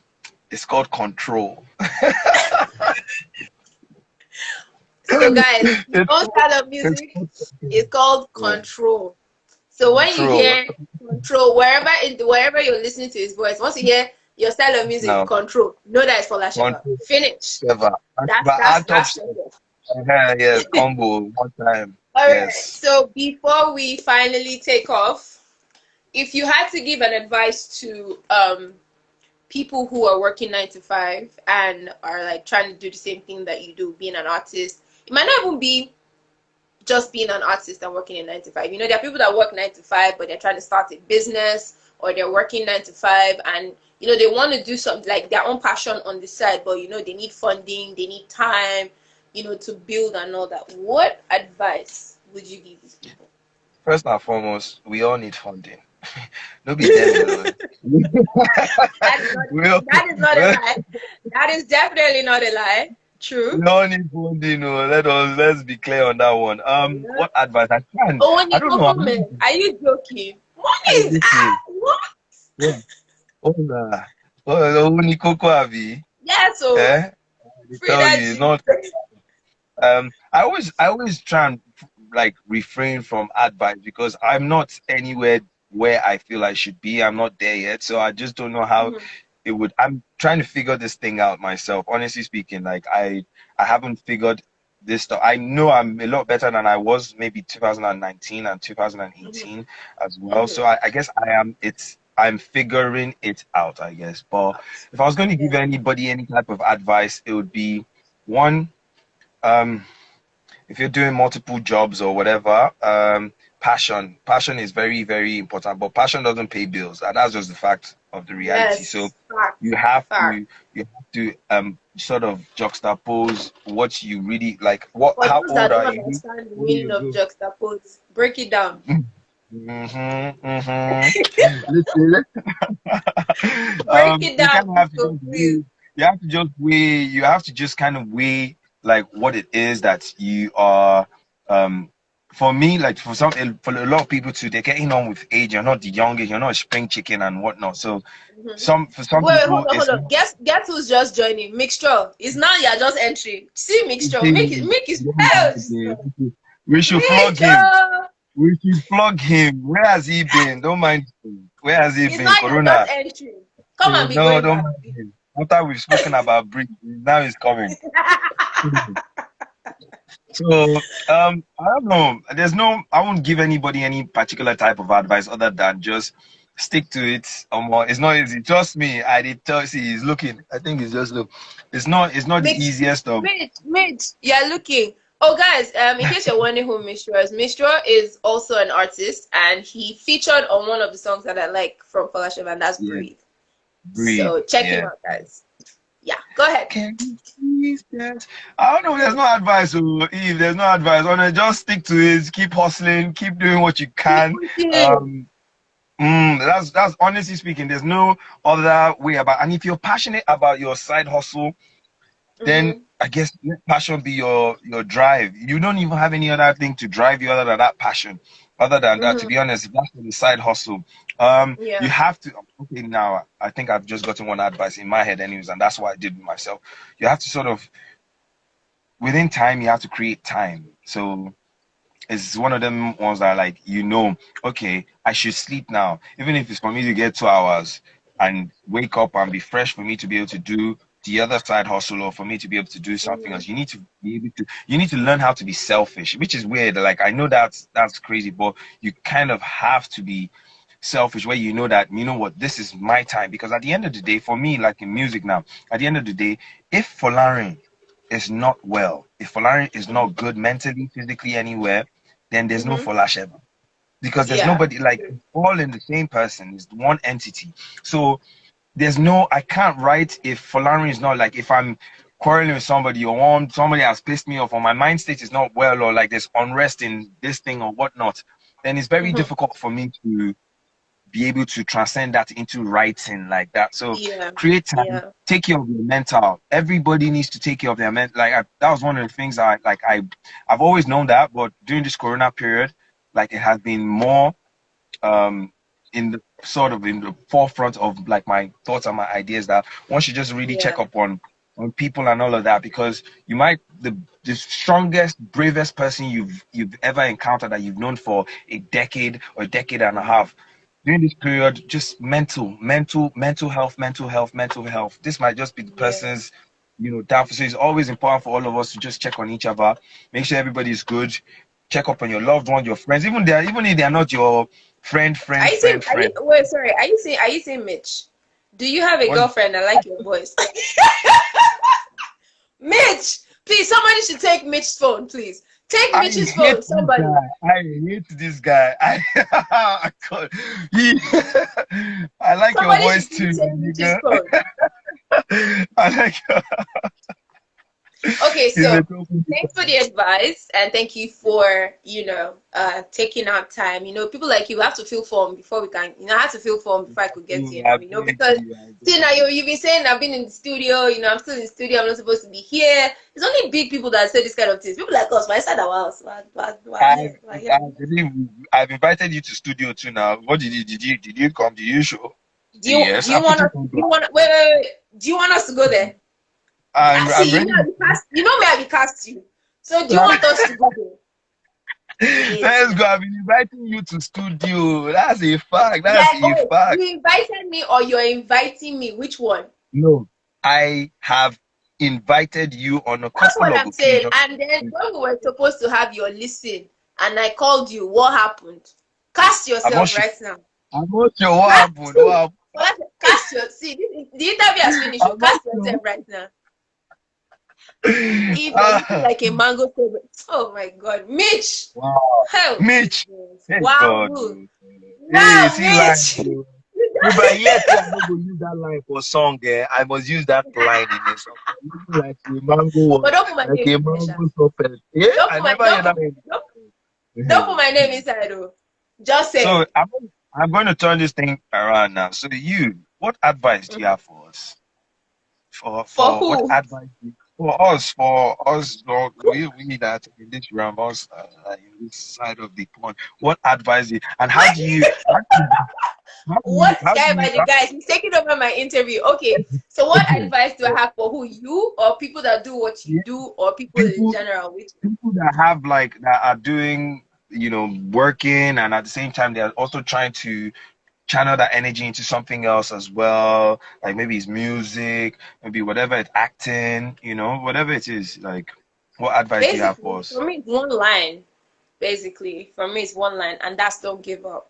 It's called Control. So, guys, his It's own called, style of it's music called is called yeah, control. So when you Control. hear control, wherever you're listening to his voice, once you hear your style of music, No, control, know that it's Folasheva. Control. Finish. Ever. That's But that's our Top that's Chef. Folasheva. Yes, combo one time. All right. Yes. So before we finally take off, if you had to give an advice to people who are working 9 to 5 and are like trying to do the same thing that you do, being an artist, it might not even be just being an artist and working in 9 to 5. You know, there are people that work 9 to 5, but they're trying to start a business, or they're working 9 to 5 and they want to do something like their own passion on the side, but they need funding, they need time, to build and all that. What advice would you give these people? First and foremost, we all need funding. No be them alone. That is not we all, that is not a lie. That is definitely not a lie. True. we all need funding. Oh. Let's be clear on that one. Yeah. What advice I can? Oh, when I you don't know. Coco man, are you joking? Money is Seriously. what? Yeah. Oh, nah. Oh, Nikoko Avi. Yeah, so Eh? They free tell that you it's G. not. I always try and like refrain from advice because I'm not anywhere where I feel I should be. I'm not there yet, so I just don't know how Mhm, it would. I'm trying to figure this thing out myself. Honestly speaking, like I haven't figured this stuff. I know I'm a lot better than I was maybe 2019 and mhm, 2018 as well. mhm. So I guess I am. I'm figuring it out, I guess. But if I was going to give Yeah. anybody any type of advice, it would be one. Um, if you're doing multiple jobs or whatever, passion is very, very important, but passion doesn't pay bills, and that's just the fact of the reality. So Yes. Fact. you have Fact. to sort of juxtapose what you really like. What For How those that old don't are you? understand the What do meaning you of do? juxtapose, break it down. Listen, Break it you down, kind of have to so just please. weigh. You have to just weigh. You have to just kind of weigh like what it is that you are um for me, like for a lot of people too, they're getting on with age. You're not the youngest, you're not a spring chicken and whatnot. So Mhm. for some Wait, people, hold it's on. not Guess who's just joining? Mixture. It's now you're just entering. See Mixture. easy. Make it hell. We should flog him. Mixture. We should flog him. Where has he been? Don't mind him. Where has he It's been? now you're just Corona. entering. Come and be No, going don't back. mind him. After we've spoken about Brit, now he's coming. So, I don't know. I won't give anybody any particular type of advice other than just stick to it. It's not easy. Trust me, I did tell. See, he's looking. I think he's just look. It's not the Mitch, easiest of. you're looking. Oh, guys, in case you're wondering who Mistro is also an artist, and he featured on one of the songs that I like from Folasheva, and that's Yeah, Breathe. breathe. So check him Yeah. out, guys. Yeah, go ahead. Can you please dance? I don't know. There's no advice, Eve. There's no advice. Just stick to it. Keep hustling. Keep doing what you Keep can. pushing. Um, that's honestly speaking. There's no other way about. And if you're passionate about your side hustle, then Mm-hmm. I guess let passion be your drive. You don't even have any other thing to drive you other than that passion. Other than that, to Mm-hmm. be honest, if that's the side hustle. You Yeah. have to. Okay, now I think I've just gotten one advice in my head, anyways, and that's what I did with myself. You have to sort of within time. You have to create time. So it's one of them ones that like okay, I should sleep now, even if it's for me to get 2 hours and wake up and be fresh for me to be able to do the other side hustle or for me to be able to do something Mm-hmm. else. You need to learn how to be selfish, which is weird. Like I know that's crazy, but you kind of have to be selfish where you know that what, this is my time. Because at the end of the day, for me, like in music now, at the end of the day, if Folarin is not well, if Folarin is not good mentally, physically, anywhere, then there's no Mm-hmm. Folasheva. Because there's Yeah. nobody, like, it's all in the same person, it's one entity. So I can't write if Folarin is not, like, if I'm quarreling with somebody or somebody has pissed me off or my mind state is not well or like there's unrest in this thing or whatnot, then it's very Mm-hmm. difficult for me to be able to transcend that into writing like that. So Yeah. create time, Yeah. take care of your mental. Everybody needs to take care of their mental. That was one of the things I've always known that, but during this Corona period, like it has been more um in the in the forefront of like my thoughts and my ideas that one should just really Yeah. check up on people and all of that, because you might the strongest, bravest person you've ever encountered that you've known for a decade or a decade and a half, during this period, just mental health. This might just be the Yeah. person's, downfall. So it's always important for all of us to just check on each other, make sure everybody's good, check up on your loved ones, your friends, even if they are not your friend, Are friend, you saying? friend, Are you? friend. Wait, sorry. Are you saying Mitch? Do you have a What? girlfriend? I like your voice. Mitch, please. Somebody should take Mitch's phone, please. Take I Mitch's hate phone. this Somebody. guy. I hate this guy. I can't- he, I like your Somebody voice should too, please my take Mitch's nigga. phone. I like Okay, he's so a dope. thanks for the advice and thank you for, taking out time. People like you have to fill form before we can, I had to fill form before I could get to You, your I name, beg because you, I see beg now you. you've been saying I've been in the studio, I'm still in the studio, I'm not supposed to be here. It's only big people that say this kind of things. People like us, my side of our house, we're I've, here, we're here. I believe I've invited you to studio too now. What did you come? Did you show? Do Yes, you I put want it us on do you block. want wait. Do you want us to go there? I'm See, ready. you know me, I be cast you. So do you want us to go there? Yes. Let's go. I've been inviting you to studio. That's a fact. That's Yeah, a fact. you invited me or you're inviting me? Which one? No, I have invited you on a That's couple what of I'm saying. occasions. And then when we were supposed to have your listen and I called you, what happened? Cast I'm not yourself sure. right now. I'm not sure what Cast happened. What you. happened? Cast your see the interview has finished. You I'm not cast yourself sure. right now. If you're looking Ah, like a mango favorite. Oh my god. Mitch! wow. Hell Mitch. Jesus. Hey Wow. God. Oh. Hey, Wow, see line. Mitch! Oh. If I hear say I no go use that line for song, I must use that line in a song. Looking like a mango But what? don't put my Like name a in there, Sha. mango soppet. Yeah, Don't I put my never hear that don't, don't one. put my name inside though. Just So saying. I'm going to turn this thing around now. So what advice do you Mhm. have for us? For For what who? advice? for us, dog, we that in this realm, us in this side of the pond. What advice you and What how do guy you by the guys? He's taking over my interview. Okay, so what okay, advice do I so, have for who, you or people that do what you yeah, do, or people in people general? Which people that have like that are doing working and at the same time they're also trying to channel that energy into something else as well, like maybe it's music, maybe whatever it's acting, whatever it is, like what advice do you have for basically us? for me it's one line. Basically for me it's one line, and that's don't give up.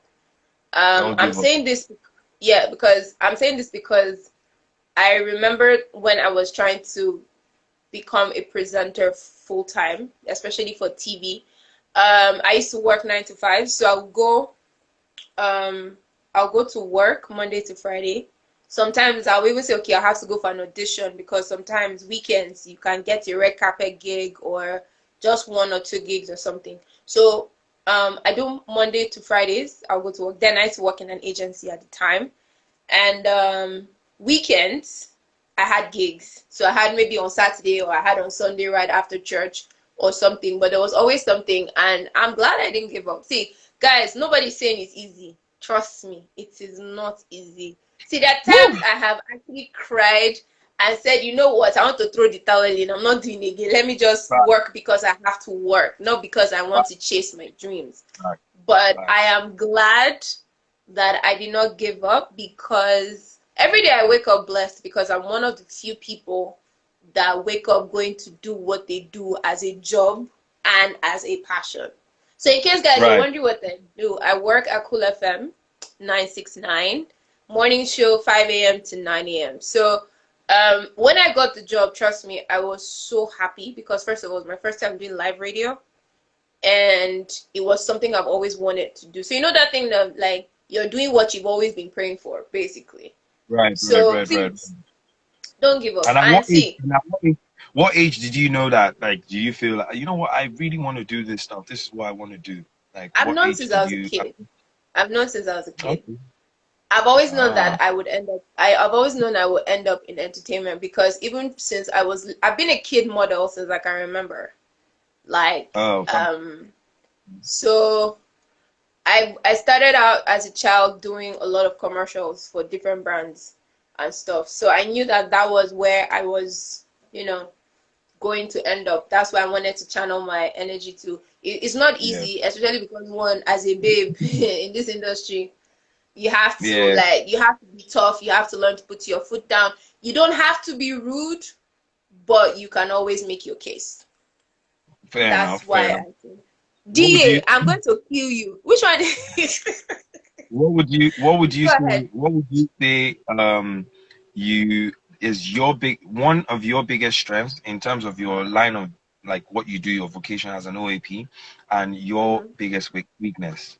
Don't I'm give up. saying this, yeah, because I'm saying this because I remember when I was trying to become a presenter full time, especially for TV. I used to work 9 to 5, so um I'll go to work Monday to Friday. Sometimes I'll even say, okay, I have to go for an audition because sometimes weekends you can get a red carpet gig or just 1 or 2 gigs or something. So I do Monday to Fridays. I'll go to work. Then I used to work in an agency at the time. And weekends, I had gigs. So I had maybe on Saturday or I had on Sunday right after church or something. But there was always something. And I'm glad I didn't give up. See, guys, nobody's saying it's easy. Trust me, it is not easy. See, there are Woo! times I have actually cried and said, you know what, I want to throw the towel in. I'm not doing it again. Let me just Back, work because I have to work, not because I want back, to chase my dreams. back, But back. I am glad that I did not give up, because every day I wake up blessed because I'm one of the few people that wake up going to do what they do as a job and as a passion. So in case guys you're Right, wondering what I do, I work at Cool FM 969, morning show 5 a.m. to 9 a.m. So when I got the job, trust me, I was so happy because first of all, it was my first time doing live radio, and it was something I've always wanted to do. So you know that thing that like you're doing what you've always been praying for, basically. right, right, So right, right. please don't give up. And at And what age? see, And at what age did you know that? Like, do you feel like, you know what? I really want to do this stuff. This is what I want to do. Like, I've what known age since I did was a you? kid. I've known since I was a kid. Okay. I've always known Ah. that I would end up. I've always known I would end up in entertainment because even since I've been a kid model since I can remember. Like, Oh, so I started out as a child doing a lot of commercials for different brands and stuff. So I knew that that was where I was, you know, going to end up. That's why I wanted to channel my energy to. It's not yeah, easy, especially because one, as a babe in this industry, yeah. you have to be tough. You have to learn to put your foot down. You don't have to be rude, but you can always make your case. Fair enough. That's Fair why enough. I think. What would DA, you? I'm going to kill you. Which one? What would you? What would you Go say? ahead. What would you say? You is your big one of your biggest strengths in terms of your line of like what you do, your vocation as an OAP, and your Mhm. biggest weakness.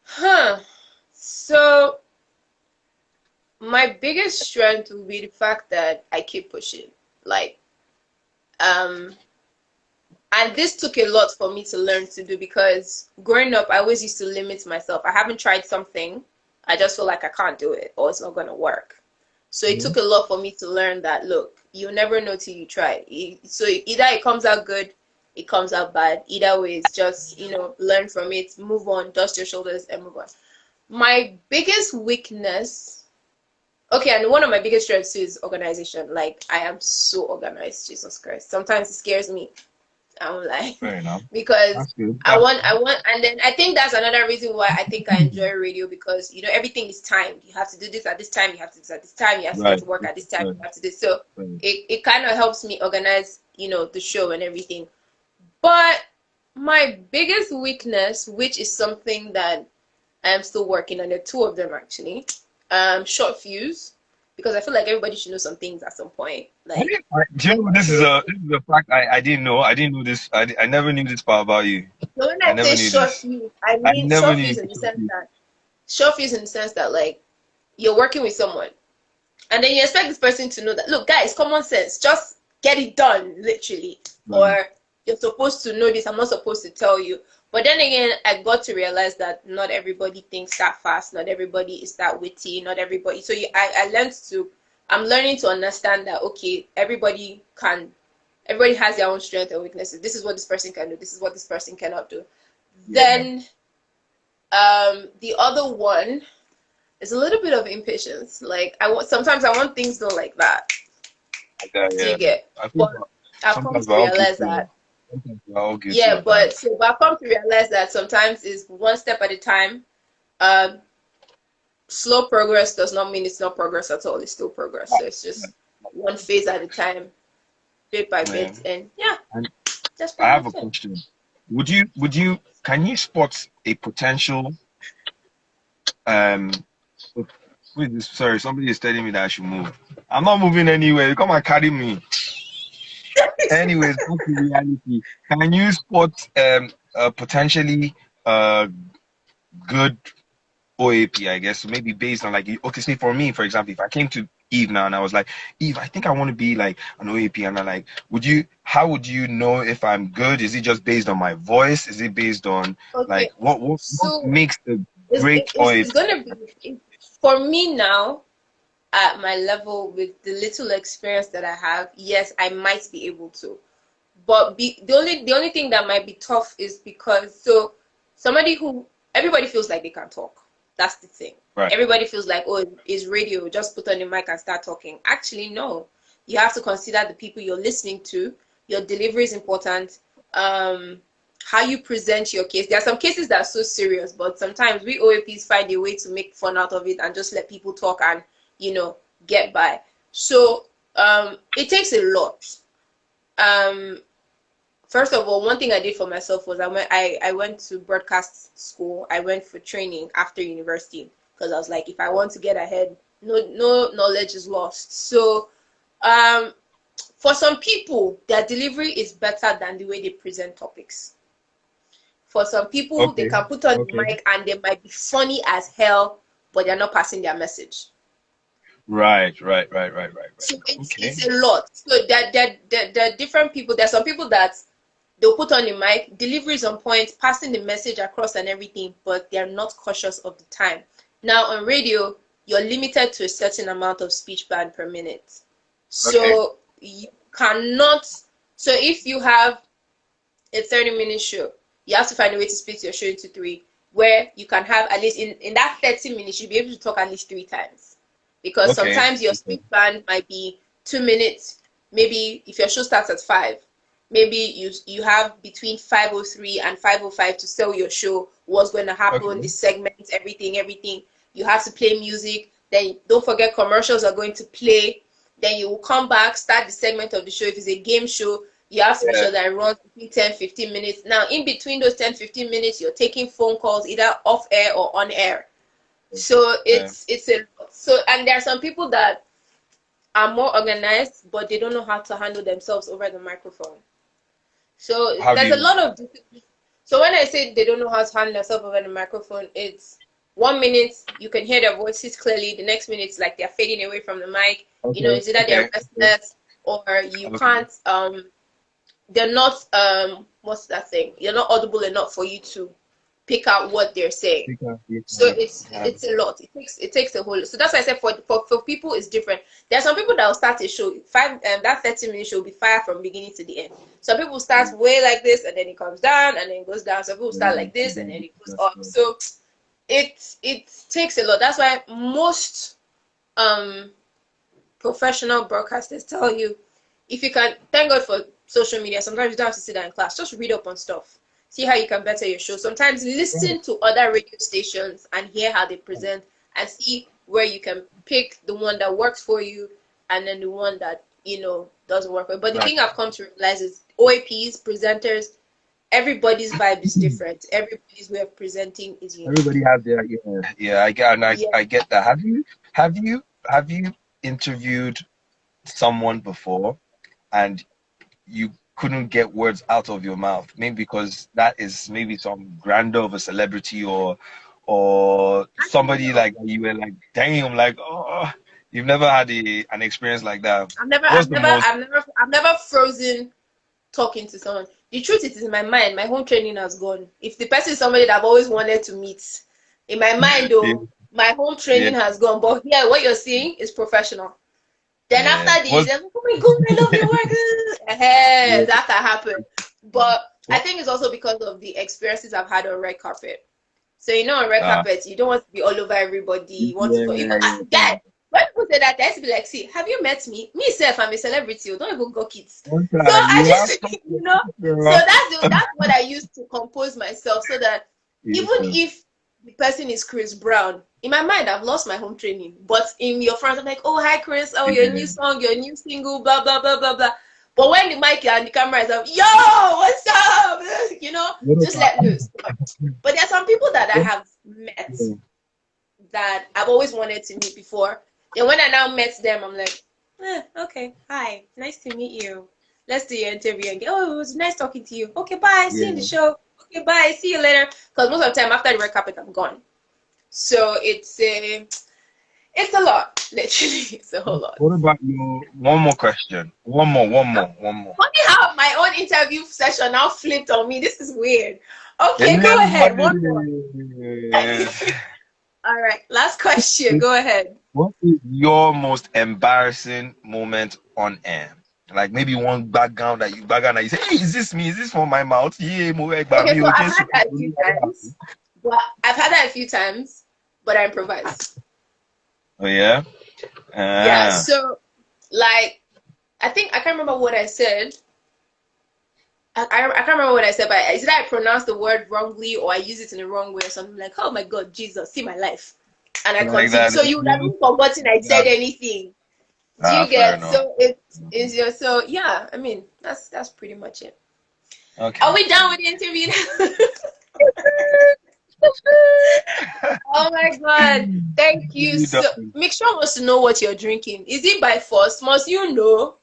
Huh. So my biggest strength will be the fact that I keep pushing. Like, um, and this took a lot for me to learn to do because growing up, I always used to limit myself. I haven't tried something, I just feel like I can't do it or it's not gonna work. So it Yeah. took a lot for me to learn that look, you never know till you try. So either it comes out good, it comes out bad. Either way, it's just, learn from it, move on, dust your shoulders, and move on. My biggest weakness, okay, and one of my biggest strengths too is organization. Like, I am so organized, Jesus Christ. Sometimes it scares me. I'm like, Fair enough. because That's good. I want, and then I think that's another reason why I think I enjoy radio, because everything is timed. You have to do this at this time. You have to do this at this time. You have to get Right. to work at this time. Right. You have to do so. Right. It kind of helps me organize, the show and everything. But my biggest weakness, which is something that I am still working on, there are two of them actually. Short fuse, because I feel like everybody should know some things at some point. Like, Do you know this is a fact I didn't know. I didn't know this. I never knew this part about you. so when I I never say knew short this. fuse, I I mean never short knew. fuse in the sense that like you're working with someone and then you expect this person to know that, look guys, common sense, just get it done, literally. Right. Or you're supposed to know this, I'm not supposed to tell you. But then again, I got to realize that not everybody thinks that fast, not everybody is that witty, not everybody. So I learned to I'm learning to understand that okay, everybody has their own strengths and weaknesses. This is what this person can do. This is what this person cannot do. Yeah. Then the other one is a little bit of impatience. Like sometimes I want things done like that. Like that, Do you yeah. get? I think But I've come sometimes to we're all realize guilty. that Sometimes we're all guilty yeah, of that. but I've come to realize that sometimes is one step at a time. Um, Slow progress does not mean it's not progress at all. It's still progress. So it's Yeah. just one phase at a time, bit by Yeah. bit, and yeah, And that's I pretty have a much it. question. Can you spot a potential, um, who is this? Sorry, somebody is telling me that I should move. I'm not moving anywhere. Come and carry me. Anyways, back to reality. Can you spot, potentially, good OAP, I guess, so maybe based on like, okay, say for me, for example, if I came to Eve now and I was like, Eve, I think I want to be like an OAP, and I'm like, how would you know if I'm good? Is it just based on my voice? Is it based on Okay, like what so makes the great it's OAP? gonna be for me now at my level with the little experience that I have. Yes, I might be able to. But the only thing that might be tough is because so somebody who everybody feels like they can talk. That's the thing. Right. Everybody feels like, oh, it's radio, just put on the mic and start talking. Actually, no. You have to consider the people you're listening to. Your delivery is important. Um, how you present your case. There are some cases that are so serious, but sometimes we OAPs find a way to make fun out of it and just let people talk and you know get by. So it takes a lot. Um, First of all, one thing I did for myself was I went to broadcast school. I went for training after university because I was like, if I want to get ahead, no knowledge is lost. So, um, for some people, their delivery is better than the way they present topics. For some people, they Okay. can put on the Okay. mic and they might be funny as hell, but they're not passing their message. Right. Right. Right. Right. Right. Right. So it's Okay. it's a lot. So there are different people. There are some people that they'll put on the mic, delivery is on point, passing the message across and everything, but they're not cautious of the time. Now on radio, you're limited to a certain amount of speech band per minute. Okay. So you cannot, so if you have a 30-minute show, you have to find a way to split your show into three, where you can have at least in that 30 minutes, you'll be able to talk at least three times. Because Okay. sometimes your Okay. speech band might be 2 minutes. Maybe if your show starts at 5, maybe you have between 5:03 and 5:05 to sell your show, what's going to happen, the Okay. segments, everything. You have to play music. Then don't forget commercials are going to play. Then you will come back, start the segment of the show. If it's a game show, you have to make Yeah. sure that it runs between 10, 15 minutes. Now, in between those 10, 15 minutes, you're taking phone calls either off air or on air. So Yeah. it's a so and there are some people that are more organized, but they don't know how to handle themselves over the microphone. So How do there's a you? lot of so when I say they don't know how to handle themselves over the microphone, it's 1 minute you can hear their voices clearly, the next minute it's like they're fading away from the mic. Okay. It's either they're Okay. Okay. restless or you Okay. can't they're not what's that thing? You're not audible enough for you to pick out what they're saying. Because you So can have it's a lot. It takes a whole. So that's why I said for people it's different. There are some people that will start a show that 30-minute show will be fire from beginning to the end. Some people start way like this and then it comes down and then it goes down. Some people start like this and then it goes up. So it takes a lot. That's why most um professional broadcasters tell you if you can thank God for social media, sometimes you don't have to sit down in class, just read up on stuff, see how you can better your show. Sometimes listen to other radio stations and hear how they present and see where you can pick the one that works for you and then the one that doesn't work for you. But the right. thing I've come to realize is OAPs, presenters, everybody's vibe is different, everybody's way of presenting is unique. Everybody have their, yeah. Yeah, I get, and Yeah. I get that. Have you interviewed someone before and you couldn't get words out of your mouth? Maybe because that is maybe some grandeur of a celebrity, or Actually, somebody no. like you were like, damn, like, oh, you've never had an experience like that. I've never, What's I've the never, most? I've never, I've never frozen talking to someone. The truth is in my mind, my home training has gone. If the person is somebody that I've always wanted to meet, in my mind Yeah, though, my home yeah, training has gone. But yeah, what you're seeing is professional. Then Yeah. after this, they're like, oh my god, I love your work. Yeah. That can happen. But I think it's also because of the experiences I've had on red carpet. So on red Uh, carpet, you don't want to be all over everybody. You want to even yeah. guys. When people say that, they have to be like, see, have you met me? Me self, I'm a celebrity. Don't even go kids. So Okay, I you have just, something, so girl. that's what I use to compose myself, so that even Yeah. if the person is Chris Brown, in my mind, I've lost my home training. But in your front, I'm like, oh, hi, Chris. Oh, your new song, your new single, blah, blah, blah, blah, blah. But when the mic and the camera is up, yo, what's up? What Just let about? loose. But there are some people that I have met Yeah. that I've always wanted to meet before. And when I now met them, I'm like, okay, hi, nice to meet you. Let's do your interview and oh, it was nice talking to you. Okay, bye, see you in the Yeah. show. Okay, bye, see you later. Because most of the time after the red carpet, I'm gone. So it's a lot, literally. It's a whole lot. What about your one more question? One more. Funny how my own interview session now flipped on me. This is weird. It Okay, go is what ahead. it One more. is. All right, last question. Go ahead. What is your most embarrassing moment on air? Like maybe one background that you say, hey, is this me? Is this from my mouth? Yeah, mo egba Okay, mi so o I've Jesu. had that a few times, but I improvise. Oh yeah? Yeah, Ah. so like I think I can't remember what I said. I can't remember what I said, but is it I pronounced the word wrongly or I use it in the wrong way or something like, oh my God, Jesus, see my life. And I Like continue. that. So you would have forgotten I said anything. Do Ah, you fair get? enough. So it is your so yeah, I mean that's pretty much it. Are Okay. we done with the interview now? Oh my God. Thank you. You So done. make sure wants to know what you're drinking. Is it by force? Must you know?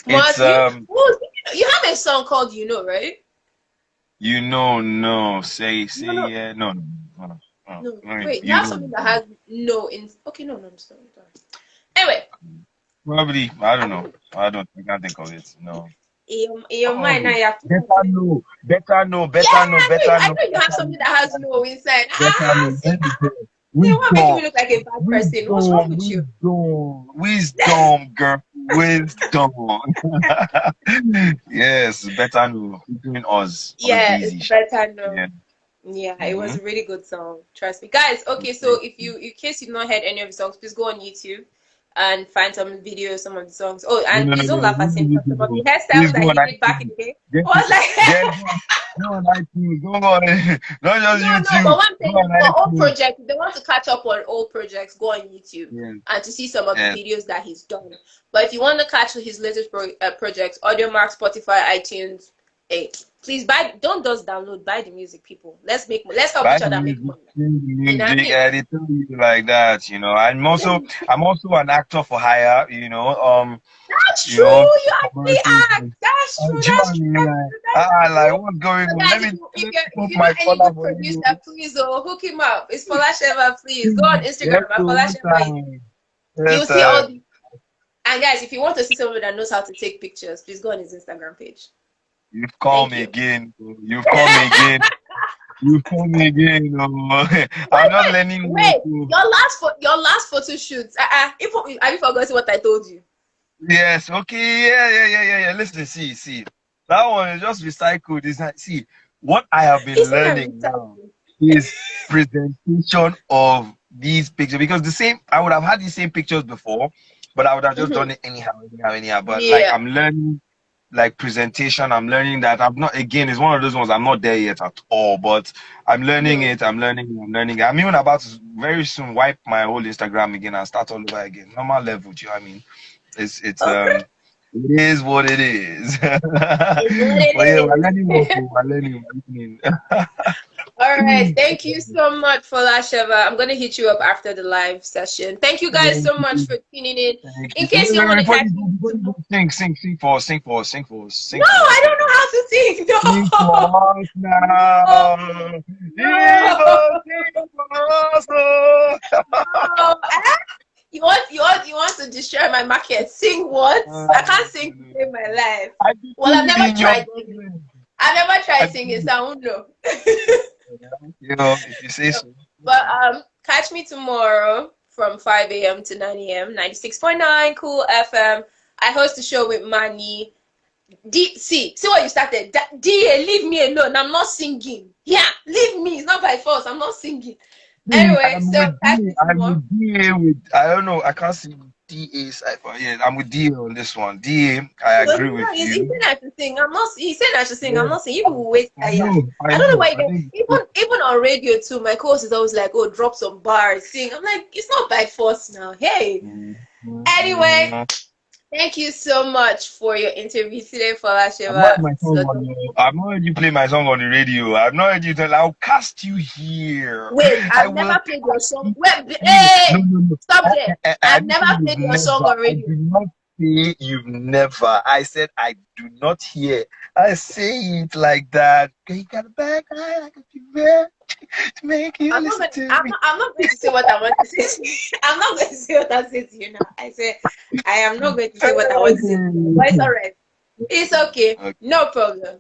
It's Must you oh, you have a song called You Know, right? no. Say No, no, yeah. No. no. I mean, Wait, you have something that has no in okay, no, no, I'm sorry. Sorry. Anyway, probably I I don't know. don't I can't think of it. No. in your Oh, mind now you have to better say, know, better know, yeah, better know, better I know, know you have better something that has no inside. better know. See, they want making Wisdom, me look like a bad person. What's wrong wisdom, with you? wisdom, girl, wisdom. Yes, better know between us on Yeah, it's Daisy. better no. Yeah. Yeah, it was Mm-hmm. a really good song. Trust me. Guys, okay, so if you in case you've not heard any of the songs, please go on YouTube and find some videos, some of the songs. Oh, and please don't No. laugh at him because some of the Please hairstyles go that on he did back in iTunes. the day Get, was like get, go on iTunes. Go on, not just no, but YouTube. one Go thing is on for old iTunes. projects, if they want to catch up on old projects, go on YouTube Yes, and to see some of the yes. videos that he's done. But if you want to catch his latest projects, AudioMark, Spotify, iTunes, hey, please don't just download, buy the music, people. Let's help Buy each the other make music, money. sing the You know what I music, mean? and they tell you like that, you know. I'm also an actor for hire, That's you true. know, You actually commercials. act. That's true. Do you know what That's I true. mean? That's Like, true. That's like true. what's going So on? guys, Let me if put you know my any collar good for you. producer, please hook him up. It's Folasheva, please. Go on Yes, Instagram at so one Folasheva. time, You'll yes, see all the and guys, if you want to see someone that knows how to take pictures, please go on his Instagram page. you've called Thank me you. again. You've called me again. You've called me again. I'm just learning more Wait, too. your last photo shoot. Have you forgotten what I told you? Yes, okay, yeah. Listen, see. That one is just recycled. Is that see what I have He been said I'm learning now recycling. is presentation of these pictures because the same I would have had the same pictures before, but I would have just done it anyhow. But like Yeah. I'm learning like presentation, I'm learning that I'm not again, it's one of those ones I'm not there yet at all, but I'm learning Hmm. it, I'm learning it. I'm even about to very soon wipe my whole Instagram again and start all over again. Normal level, do you know what I mean? It's Okay. it is what it is. It's what But yeah, we're it learning more. is. We're learning. All right. Thank you so much for Lasheva. I'm gonna hit you up after the live session. Thank you guys Thank so much you. for tuning in. Thank In you. case you want to Before catch you go, me tomorrow. sing for us, No, sing for us, I sing don't for know us. how to sing. Sing No. for us No. now. No. Jesus, sing for us. Oh. No. You want to destroy my market. Sing what? I can't sing to save my life. I Well, I've believe never in your tried singing. goodness. I've never I tried singing, believe. so I won't know. If you say so. But catch me tomorrow from 5 a.m. to 9 a.m. 96.9 Cool FM. I host the show with Manny. See what you started. DA, leave me alone. I'm not singing. Yeah, leave me. It's not by force. I'm not singing. Anyway, I'm so with DA. I'm with DA with I don't know. I can't see DA side, but yeah, I'm with DA on this one. DA, I agree with he you. said I should sing. I'm not. He said I should sing. I'm Yeah, not singing. You will wait I tired. know. I I don't know know. why. I think Even on radio too, my coach is always like, "Oh, drop some bars, sing." I'm like, it's not by force now. Hey. Anyway, thank you so much for your interview today, I'm not Folasheva. my song So on I'm not letting you play my song on the radio. I'm not letting you tell. I'll cast you here. wait, I I've will never played your cast song. you Wait, here. No, hey, no, no. stop there. I I've didn't never say you've played your song never. on I radio. did not say you've never. I said I do not hear. I say it like that. Okay, you got a bad guy like a female to make you listen to me. I'm not going to say what I want to say. I'm not going to say what I say to you now. I say I am not going to say what I want to say to you. But it's all right. It's okay. Okay. No problem.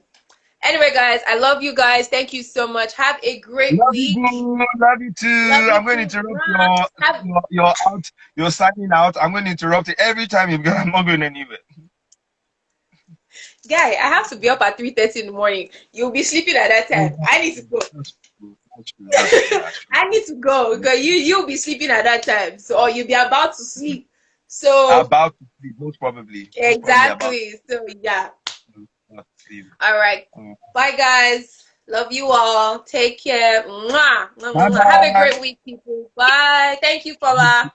Anyway, guys, I love you guys. Thank you so much. Have a great Love you, week. boo. Love you too. Love you I'm going to too. interrupt Have, your out. You're signing out. I'm going to interrupt it every time you go. I'm not going anywhere. guy, I have to be up at 3:30 in the morning. You'll be sleeping at that Oh, time. I need to go. that's true. That's true. That's true. That's true. I need to go because you'll be sleeping at that time. So or you'll be about to sleep. So About to sleep, most probably. Most probably about exactly. So yeah. to sleep. All right. Bye guys. Love you all. Take care. Mwah. Mwah, mwah, Bye mwah. Have a bye. great week, people. Bye. Thank you, Paula.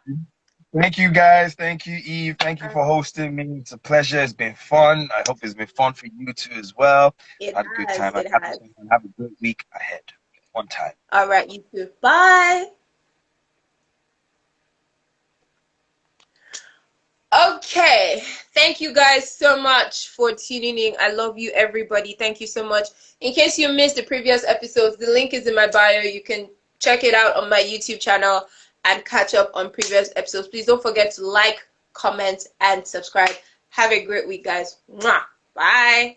Thank you guys. Thank you, Eve. Thank you for hosting me. It's a pleasure. It's been fun. I hope it's been fun for you too as well. It Had a good has. time. It has. Have a good week ahead. One time. All right, you too. Bye. Okay. Thank you guys so much for tuning in. I love you, everybody. Thank you so much. In case you missed the previous episodes, the link is in my bio. You can check it out on my YouTube channel and catch up on previous episodes. Please don't forget to like, comment, and subscribe. Have a great week, guys. Mwah. Bye.